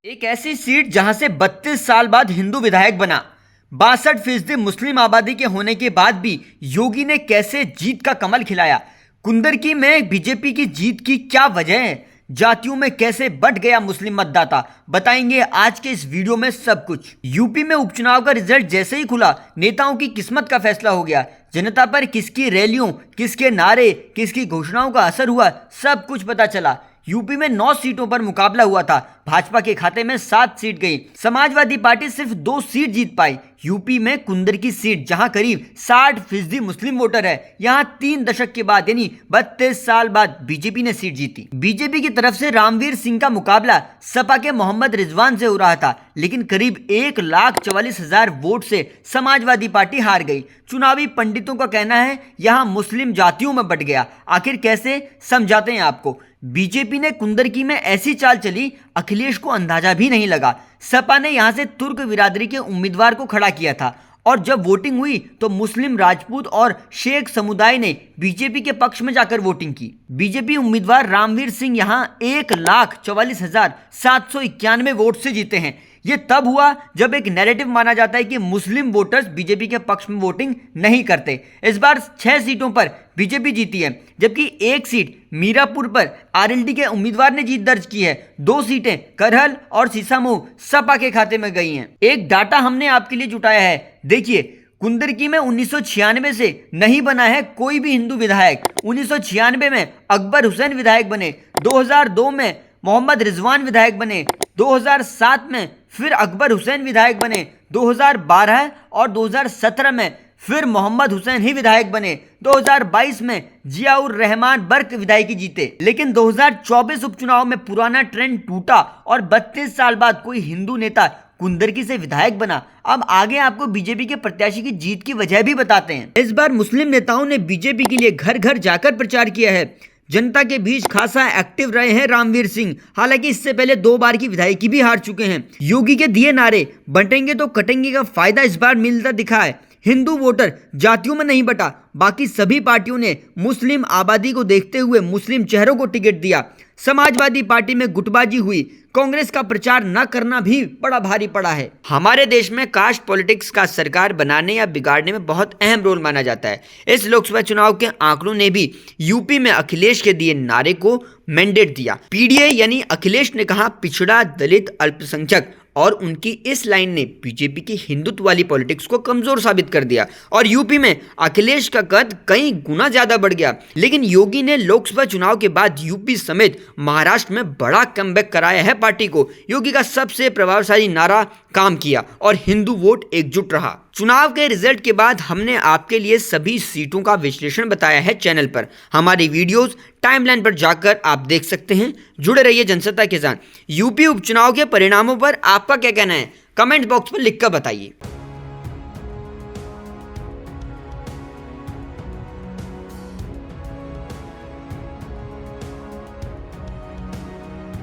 एक ऐसी सीट जहां से 32 साल बाद हिंदू विधायक बना। 62% मुस्लिम आबादी के होने के बाद भी योगी ने कैसे जीत का कमल खिलाया। कुंदरकी में बीजेपी की जीत की क्या वजह है, जातियों में कैसे बंट गया मुस्लिम मतदाता, बताएंगे आज के इस वीडियो में सब कुछ। यूपी में उपचुनाव का रिजल्ट जैसे ही खुला, नेताओं की किस्मत का फैसला हो गया। जनता पर किसकी रैलियों, किसके नारे, किसकी घोषणाओं का असर हुआ, सब कुछ पता चला। यूपी में 9 सीटों पर मुकाबला हुआ था। भाजपा के खाते में 7 सीट गई। समाजवादी पार्टी सिर्फ 2 सीट जीत पाई। यूपी में कुंदरकी सीट, जहां करीब 60% मुस्लिम वोटर है, यहां 3 दशक के बाद यानी 32 साल बाद बीजेपी ने सीट जीती। बीजेपी की तरफ से रामवीर सिंह का मुकाबला सपा के मोहम्मद रिजवान से हो रहा था, लेकिन करीब 1,44,000 वोट से समाजवादी पार्टी हार गई। चुनावी पंडितों का कहना है यहां मुस्लिम जातियों में बंट गया। आखिर कैसे, समझाते हैं आपको। बीजेपी ने कुंदरकी में ऐसी चाल चली, अखिलेश को अंदाजा भी नहीं लगा। सपा ने यहां से तुर्क बिरादरी के उम्मीदवार को खड़ा किया था और जब वोटिंग हुई तो मुस्लिम, राजपूत और शेख समुदाय ने बीजेपी के पक्ष में जाकर वोटिंग की। बीजेपी उम्मीदवार रामवीर सिंह यहां 1,44,791 वोट से जीते हैं। यह तब हुआ जब एक नैरेटिव माना जाता है कि मुस्लिम वोटर्स बीजेपी के पक्ष में वोटिंग नहीं करते। इस बार 6 सीटों पर बीजेपी जीती है, जबकि 1 सीट मीरापुर पर आरएलडी के उम्मीदवार ने जीत दर्ज की है। 2 सीटें करहल और सीसामऊ सपा के खाते में गई हैं। एक डाटा हमने आपके लिए जुटाया है, देखिए। कुंदरकी में 1996 से नहीं बना है कोई भी हिंदू विधायक। 1996 में अकबर हुसैन विधायक बने, 2002 में मोहम्मद रिजवान विधायक बने, 2007 में फिर अकबर हुसैन विधायक बने, 2012 और 2017 में फिर मोहम्मद हुसैन ही विधायक बने, 2022 में जियाउर रहमान बर्क विधायकी जीते। लेकिन 2024 उपचुनाव में पुराना ट्रेंड टूटा और 32 साल बाद कोई हिंदू नेता कुंदरकी से विधायक बना। अब आगे आपको बीजेपी के प्रत्याशी की जीत की वजह भी बताते हैं। इस बार मुस्लिम नेताओं ने बीजेपी के लिए घर घर जाकर प्रचार किया है। जनता के बीच खासा एक्टिव रहे हैं रामवीर सिंह। हालांकि इससे पहले 2 बार की विधायकी भी हार चुके हैं। योगी के दिए नारे बंटेंगे तो कटेंगे का फायदा इस बार मिलता दिखा है। हिंदू वोटर जातियों में नहीं बटा, बाकी सभी पार्टियों ने मुस्लिम आबादी को देखते हुए मुस्लिम चेहरों को टिकट दिया। समाजवादी पार्टी में गुटबाजी हुई। कांग्रेस का प्रचार न करना भी बड़ा भारी पड़ा है। हमारे देश में कास्ट पॉलिटिक्स का सरकार बनाने या बिगाड़ने में बहुत अहम रोल माना जाता है। इस लोकसभा चुनाव के आंकड़ों ने भी यूपी में अखिलेश के दिए नारे को मैंडेट दिया। पीडीए यानी अखिलेश ने कहा पिछड़ा, दलित, अल्पसंख्यक, और उनकी इस लाइन ने बीजेपी की हिंदुत्व वाली पॉलिटिक्स को कमजोर साबित कर दिया और यूपी में अखिलेश का कद कई गुना ज्यादा बढ़ गया। लेकिन योगी ने लोकसभा चुनाव के बाद यूपी समेत महाराष्ट्र में बड़ा कमबैक कराया है पार्टी को। योगी का सबसे प्रभावशाली नारा काम किया और हिंदू वोट एकजुट रहा। चुनाव के रिजल्ट के बाद हमने आपके लिए सभी सीटों का विश्लेषण बताया है चैनल पर। हमारी वीडियोस टाइमलाइन पर जाकर आप देख सकते हैं। जुड़े रहिए जनसत्ता के साथ। यूपी उपचुनाव के परिणामों पर आपका क्या कहना है, कमेंट बॉक्स पर लिखकर बताइए।